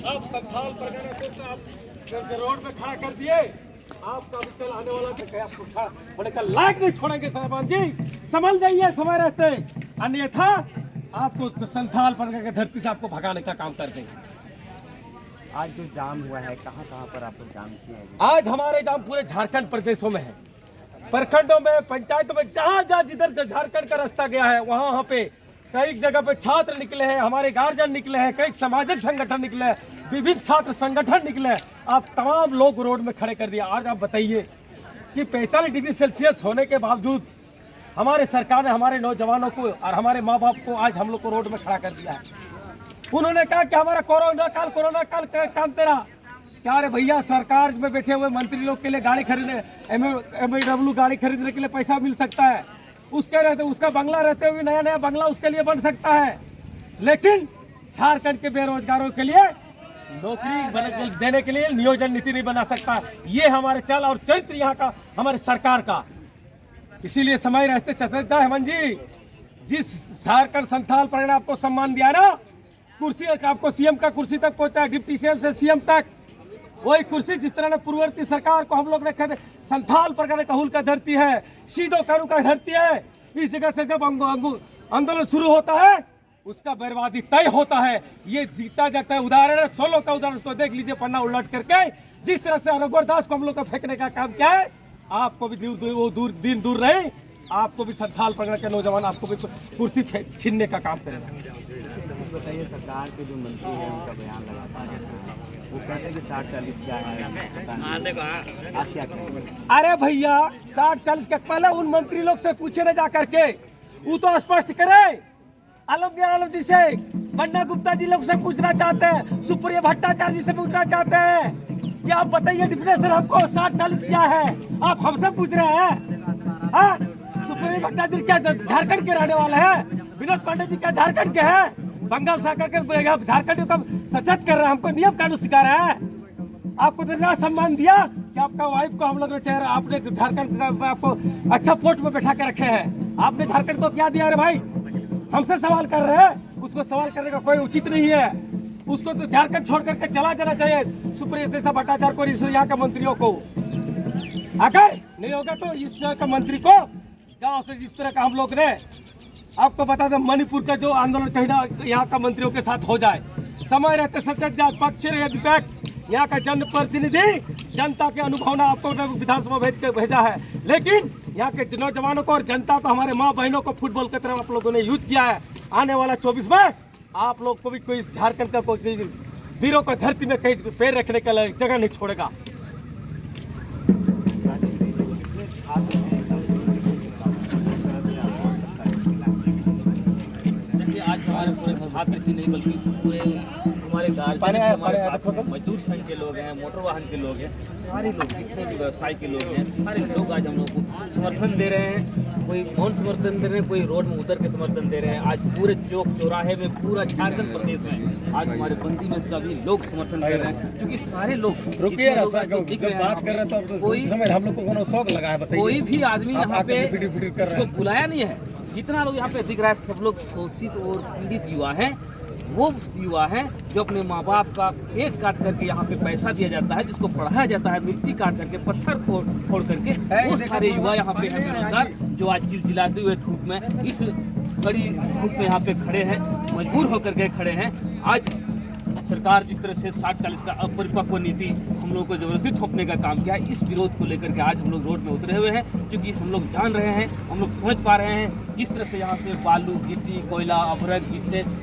आप संथाल परगना को आप रोड पे खड़ा कर दिए। आपका भी कल आने वाला भी आपको बोले कल लायक नहीं छोड़ेंगे साहबान जी, समझ जाइए समय रहते, अन्यथा आपको तो संथाल परगना की धरती से आपको भगाने का काम कर देंगे। आज जो जाम हुआ है कहाँ पर आप लोग जाम किए हैं? आज हमारे जाम पूरे झारखंड प्रदेशों में है, प्रखंडों में, पंचायतों में, जहाँ जहाँ जिधर से झारखंड का रास्ता गया है वहाँ पे कई जगह पे छात्र निकले हैं, हमारे गार्जियन निकले हैं, कई सामाजिक संगठन निकले हैं, विभिन्न छात्र संगठन निकले हैं। आप तमाम लोग रोड में खड़े कर दिया। आज आप बताइए कि 45 डिग्री सेल्सियस होने के बावजूद हमारे सरकार ने हमारे नौजवानों को और हमारे माँ बाप को आज हम लोग को रोड में खड़ा कर दिया है। उन्होंने कहा कि हमारा कोरोना काल काम तेरा क्या रे भैया, सरकार में बैठे हुए मंत्री लोग के लिए गाड़ी खरीदने, एमएडब्ल्यू गाड़ी खरीदने के लिए पैसा मिल सकता है, उसके रहते उसका बंगला रहते हुए नया नया बंगला उसके लिए बन सकता है, लेकिन झारखंड के बेरोजगारों के लिए नौकरी देने के लिए नियोजन नीति नहीं बना सकता। ये हमारे चाल और चरित्र यहाँ का हमारे सरकार का। इसीलिए समय रहते चर्चा हेमंत जी, जिस झारखंड संथाल परगना आपको सम्मान दिया ना, कुर्सी आपको सीएम का कुर्सी तक पहुंचा, डिप्टी सीएम से सीएम तक, वही कुर्सी जिस तरह ने पूर्ववर्ती सरकार को हम लोग ने कहते संथाल परगना कहूल का धरती है, सीधो कानू का धरती है। इस जगह से जब आंदोलन शुरू होता है उसका बर्बादी तय होता है। ये जीता जाता है उदाहरण है, 16 का उदाहरण उसको देख लीजिए पन्ना उलट करके। जिस तरह से रघुवर दास को हम लोग का फेंकने का काम किया है, आपको भी दिन दूर रहे, आपको भी संथाल परगना के नौजवान आपको भी कुर्सी छीनने का काम करेगा। बताइए, सरकार के जो मंत्री हैं उनका बयान लगातार वो कहते हैं कि 60-40 क्या है, आप क्या कहेंगे? अरे भैया 60-40 का पहले उन मंत्री लोग से पूछे ना जा करके, वो तो स्पष्ट करे। आलम जी से, बन्ना गुप्ता जी लोग से पूछना चाहते हैं, सुप्रिया भट्टाचार्य जी से पूछना चाहते हैं कि आप बताइए डिफिनेशन हमको 60-40 क्या है, आप हमसे पूछ रहे हैं? हाँ, सुप्रिया भट्टाचार्य क्या झारखंड के रहने वाले हैं? विनोद पांडे जी क्या झारखंड के हैं? बंगाल सरकार के झारखंड को सचेत कर रहे हैं, हमको नियम कानून सिखा रहा है। आपको तो इतना सम्मान दिया कि आपका वाइफ को हम लोग ने चेहरा, आपने झारखंड का आपको अच्छा पोस्ट में बैठा के रखे हैं। आपने झारखंड को क्या दिया? अरे भाई हमसे सवाल कर रहे हैं, उसको सवाल करने का कोई उचित नहीं है। उसको तो झारखंड छोड़ करके चला जाना चाहिए, सुप्रिया जैसा भट्टाचार्य को, इस यहाँ के मंत्रियों को। अगर नहीं होगा तो इस शहर का मंत्री को गाँव से जिस तरह का हम लोग ने आपको बता दें, मणिपुर का जो आंदोलन कहीं ना यहाँ का मंत्रियों के साथ हो जाए, समय रहते सचेत जाए, पक्ष या विपक्ष, यहाँ का जनप्रतिनिधि जनता के अनुभव आपको विधानसभा भेजा है, लेकिन यहाँ के नौजवानों को और जनता को, हमारे माँ बहनों को फुटबॉल की तरह आप लोगों ने यूज किया है। आने वाला 24 में आप लोग को भी कोई झारखंड का कोई वीरों को धरती में कहीं पैर रखने का जगह नहीं छोड़ेगा। आज हमारे पूरे छात्र ही नहीं बल्कि पूरे हमारे गार्जियन, हमारे साथ मजदूर संघ के लोग हैं, मोटर वाहन के लोग हैं, सारे लोग जितने भी व्यवसाय के लोग हैं, सारे लोग आज हम लोग को समर्थन दे रहे हैं। कोई मौन समर्थन दे रहे हैं, कोई रोड में उतर के समर्थन दे रहे हैं। आज पूरे चौक चौराहे में, पूरा झारखंड प्रदेश में आज हमारे बंदी में सभी लोग समर्थन कर रहे हैं, क्योंकि सारे लोग दिख रहे हैं। कोई भी आदमी यहाँ पे उसको बुलाया नहीं है। जितना लोग यहाँ पे दिख रहा है सब लोग शोषित और पीड़ित युवा हैं। वो युवा हैं जो अपने माँ बाप का पेट काट करके यहाँ पे पैसा दिया जाता है, जिसको पढ़ाया जाता है, मिट्टी काट करके, पत्थर फोड़ करके, वो सारे युवा यहाँ पे हैं बेरोजगार, जो आज चिलचिलाते हुए धूप में, इस कड़ी धूप में यहाँ पे खड़े हैं, मजबूर होकर के खड़े हैं। आज सरकार जिस तरह से 60-40 का अपरिपक्व नीति हम लोगों को जबरदस्ती थोपने का काम किया है, इस विरोध को लेकर के आज हम लोग रोड में उतरे हुए हैं, क्योंकि हम लोग जान रहे हैं, हम लोग समझ पा रहे हैं किस तरह से यहाँ से बालू, गिट्टी, कोयला, अभ्रक,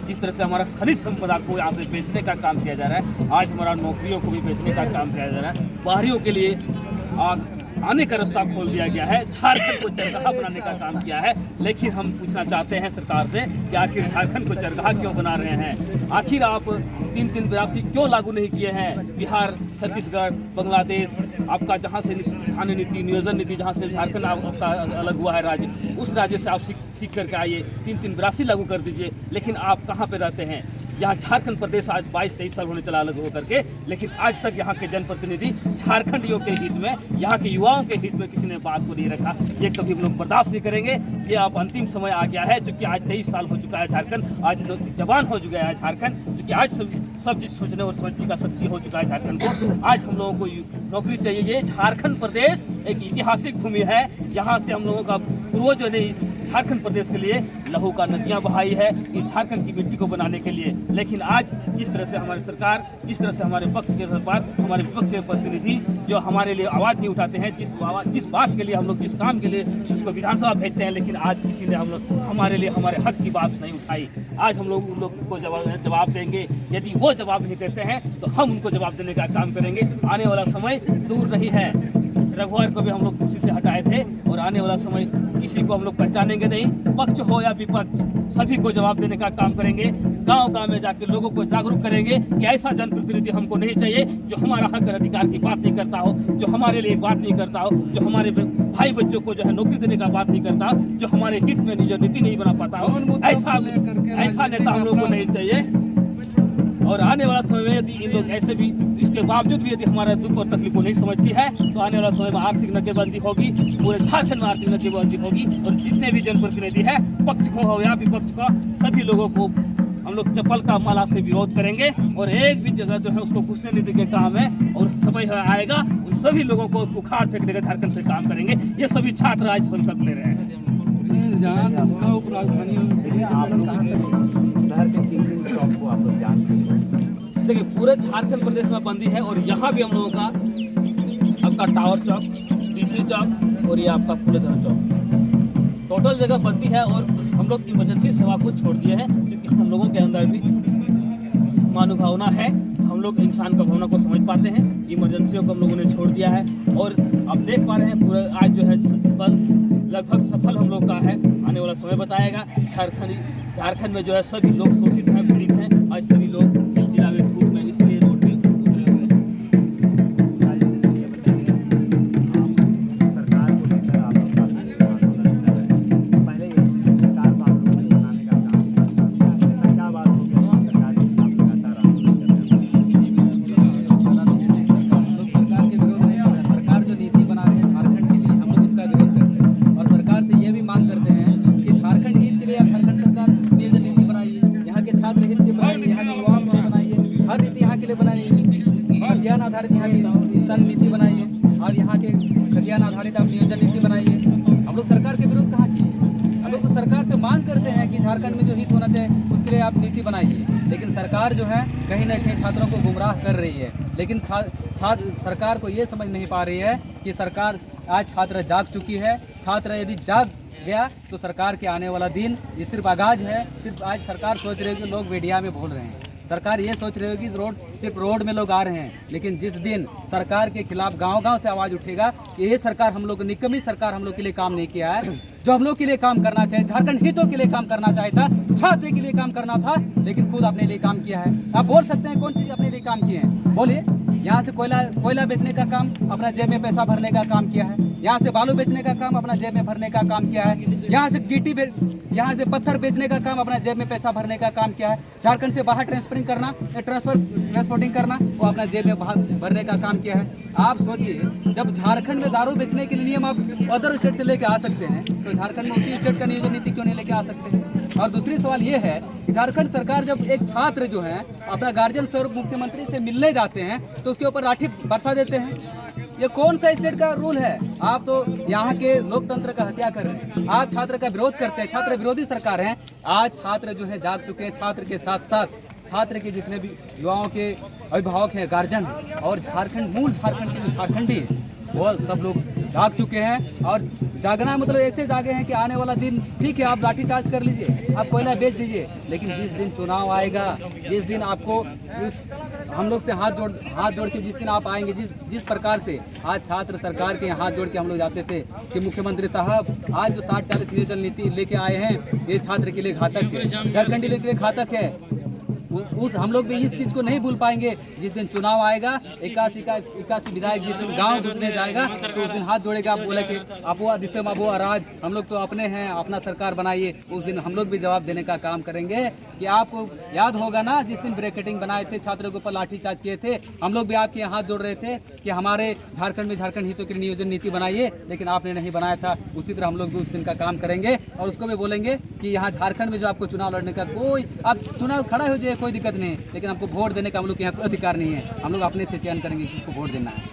जिस तरह से हमारा खनिज संपदा को यहाँ से बेचने का काम किया जा रहा है। आज हमारा नौकरियों को भी बेचने का काम किया जा रहा है। बाहरियों के लिए आने का रास्ता खोल दिया गया है, झारखंड को चरगाह बनाने का काम किया है। लेकिन हम पूछना चाहते हैं सरकार से कि आखिर झारखंड को चरगाह क्यों बना रहे हैं? आखिर आप 3-3-82 क्यों लागू नहीं किए हैं? बिहार, छत्तीसगढ़, बांग्लादेश, आपका जहां से स्थानीय नीति, नियोजन नीति, जहां से झारखंड आपका अलग हुआ है राज्य, उस राज्य से आप सीख करके आइए, 3-3-82 लागू कर दीजिए। लेकिन आप कहाँ पे रहते हैं? यहाँ झारखंड प्रदेश आज 22-23 साल होने चला अलग होकर के, लेकिन आज तक यहाँ के जनप्रतिनिधि झारखंडियों के हित में, यहाँ के युवाओं के हित में किसी ने बात को नहीं रखा। ये कभी हम लोग बर्दाश्त नहीं करेंगे। ये अब अंतिम समय आ गया है, क्योंकि आज 23 साल हो चुका है झारखंड, आज जवान हो चुका है झारखंड। क्योंकि आज सब चीज़ सोचने और समझने का शक्ति हो चुका है झारखंड को। आज हम लोगों को नौकरी चाहिए। ये झारखंड प्रदेश एक ऐतिहासिक भूमि है। यहाँ से हम लोगों का पूर्वजों ने इस झारखंड प्रदेश के लिए लहू का नदियाँ बहाई है, इस झारखंड की मिट्टी को बनाने के लिए। लेकिन आज जिस तरह से हमारी सरकार, जिस तरह से हमारे पक्ष के सरकार, हमारे विपक्ष के प्रतिनिधि जो हमारे लिए आवाज़ नहीं उठाते हैं, जिस बात के लिए हम लोग, जिस काम के लिए उसको विधानसभा भेजते हैं, लेकिन आज किसी ने हमारे लिए हमारे हक की बात नहीं उठाई। आज हम लोग उन लोग को जवाब देंगे। यदि वो जवाब नहीं देते हैं तो हम उनको जवाब देने का काम करेंगे। आने वाला समय दूर नहीं है। रघुवर को भी हम लोग कुर्सी से हटाए थे और आने वाला समय किसी को हम लोग पहचानेंगे नहीं। पक्ष हो या विपक्ष, सभी को जवाब देने का काम करेंगे। गांव-गांव में जाकर लोगों को जागरूक करेंगे कि ऐसा जनप्रतिनिधि हमको नहीं चाहिए जो हमारा हक और अधिकार की बात नहीं करता हो, जो हमारे लिए बात नहीं करता हो, जो हमारे भाई बच्चों को जो है नौकरी देने का बात नहीं करता, जो हमारे हित में निज नीति नहीं बना पाता हो। ऐसा नेता हम लोग को नहीं चाहिए। और आने वाला समय में यदि इन लोग ऐसे भी, इसके बावजूद भी यदि हमारा दुख और तकलीफ को नहीं समझती है, तो आने वाला समय में आर्थिक नाकेबंदी होगी, पूरे झारखंड में आर्थिक नाकेबंदी होगी। और जितने भी जनप्रतिनिधि है, पक्ष को हो या विपक्ष का, सभी लोगों को हम लोग चप्पल का माला से विरोध करेंगे और एक भी जगह जो है उसको घुसने नहीं देंगे काम है। और समय आएगा उन सभी लोगों को उखाड़ फेंक देकर झारखंड से काम करेंगे। ये सभी छात्र आज संकल्प ले रहे हैं। शहर के किन शॉप को आप लोग जानते हैं? देखिए, पूरे झारखंड प्रदेश में बंदी है और यहाँ भी हम लोगों का आपका टावर चौक, डीसी चौक और ये आपका फूलेधर चौक, टोटल जगह बंदी है। और हम लोग इमरजेंसी सेवा को छोड़ दिए हैं क्योंकि हम लोगों के अंदर भी मानवभावना है। हम लोग इंसान का भावना को समझ पाते हैं। इमरजेंसियों को हम लोगों ने छोड़ दिया है और अब देख पा रहे हैं पूरा आज जो है बंद लगभग सफल हम लोग का है। आने वाला समय बताएगा। झारखंड में जो है सभी लोग शोषित हैं, पीड़ित हैं। आज सभी लोग चिलचिला में, धूप में, इसलिए रोड पे उतरे हुए हैं। सरकार को लेकर आप लोग पहले सरकार को आप लोगों को बनाने का काम करता, क्या बात हो गया सरकार के खिलाफ लगातार आप लोग सरकार के विरोध नहीं कर रहे हैं। सरकार जो नीति बना रहे हैं झारखंड के लिए, हम लोग उसका विरोध करते हैं और सरकार से ये भी मांग करते हैं कि झारखंड हित के लिए झारखंड सरकार नियोजन नीति बनाइए, यहाँ के छात्र हित के बनाइए, यहाँ के युवाओं के लिए बनाइए, हर नीति यहाँ के लिए बनाइए। खतियान आधारित यहाँ की स्थानीय नीति बनाइए और यहाँ के खतियान आधारित आप नियोजन नीति बनाइए। हम लोग सरकार के विरोध कहाँ किए? हम लोग तो सरकार से मांग करते हैं कि झारखंड में जो हित होना चाहिए उसके लिए आप नीति बनाइए। लेकिन सरकार जो है कहीं ना कहीं छात्रों को गुमराह कर रही है। लेकिन सरकार को ये समझ नहीं पा रही है कि सरकार आज छात्र जाग चुकी है। छात्र यदि जाग गया तो सरकार के आने वाला दिन ये सिर्फ आगाज है। सिर्फ आज सरकार सोच रही है कि लोग मीडिया में बोल रहे हैं, सरकार ये सोच रही है कि सिर्फ रोड में लोग आ रहे हैं। लेकिन जिस दिन सरकार के खिलाफ गांव-गांव से आवाज़ उठेगा कि ये सरकार हम लोग निकम्मी सरकार हम लोग के लिए काम नहीं किया है, जो हम लोग के लिए काम करना चाहिए, झारखंड हितों के लिए काम करना चाहता, छात्र के लिए काम करना था, लेकिन खुद अपने लिए काम किया है। आप बोल सकते हैं कौन चीज़ अपने लिए काम किए हैं? बोलिए। यहाँ से कोयला बेचने का काम अपना जेब में पैसा भरने का काम किया है। यहाँ से बालू बेचने का काम अपना जेब में भरने का काम किया है। यहाँ से यहाँ से पत्थर बेचने का काम अपना जेब में पैसा भरने का काम किया है। झारखंड से बाहर ट्रांसपोर्टिंग करना वो अपना जेब में भरने का काम किया है। आप सोचिए, जब झारखंड में दारू बेचने के लिए नियम आप अदर स्टेट से लेके आ सकते हैं तो झारखंड में उसी स्टेट का नियोजन नीति क्यों नहीं लेके आ सकते हैं? और दूसरी सवाल ये है कि झारखंड सरकार जब एक छात्र जो है अपना गार्जियन स्वरूप मुख्यमंत्री से मिलने जाते हैं तो उसके ऊपर लाठी बरसा देते हैं। ये कौन सा स्टेट का रूल है? आप तो यहाँ के लोकतंत्र का हत्या कर रहे हैं। आप छात्र का विरोध करते हैं, छात्र विरोधी सरकार है। आज छात्र जो है जाग चुके हैं। छात्र के साथ साथ छात्र के जितने भी युवाओं के अभिभावक हैं, गार्जियन हैं और मूल झारखंड के जो झारखंडी है वो सब लोग जाग चुके हैं। और जागना मतलब ऐसे जागे हैं कि आने वाला दिन ठीक है, आप लाठीचार्ज कर लीजिए, आप कोयला बेच दीजिए, लेकिन जिस दिन चुनाव आएगा, जिस दिन आपको हम लोग से हाथ जोड़ के जिस दिन आप आएंगे, जिस प्रकार से आज छात्र सरकार के हाथ जोड़ के हम लोग जाते थे कि मुख्यमंत्री साहब आज जो 60-40 नियोजन नीति लेके आए हैं ये छात्र के लिए घातक है, झारखंडी के लिए घातक है। हम लोग भी इस चीज़ को नहीं भूल पाएंगे। जिस दिन चुनाव आएगा, 81 विधायक जिस दिन गांव घुसने जाएगा तो उस दिन हाथ जोड़ेगा, आप बोले कि आप वो दिसम आप वो अराज, हम लोग तो अपने हैं, अपना सरकार बनाइए। उस दिन हम लोग भी जवाब देने का काम करेंगे। कि आपको याद होगा ना, जिस दिन ब्रैकेटिंग बनाए थे, छात्रों के ऊपर लाठीचार्ज किए थे, हम लोग भी आपके यहाँ हाथ जोड़ रहे थे कि हमारे झारखंड में झारखंड हितों के लिए नियोजन नीति बनाइए, लेकिन आपने नहीं बनाया था। उसी तरह हम लोग भी उस दिन का काम करेंगे और उसको भी बोलेंगे कि यहाँ झारखंड में जो आपको चुनाव लड़ने का कोई, आप चुनाव खड़ा हो जाइए, कोई दिक्कत नहीं है, लेकिन हमको वोट देने का हम लोग के यहाँ कोई अधिकार नहीं है। हम लोग अपने से चयन करेंगे कि किसको वोट देना है।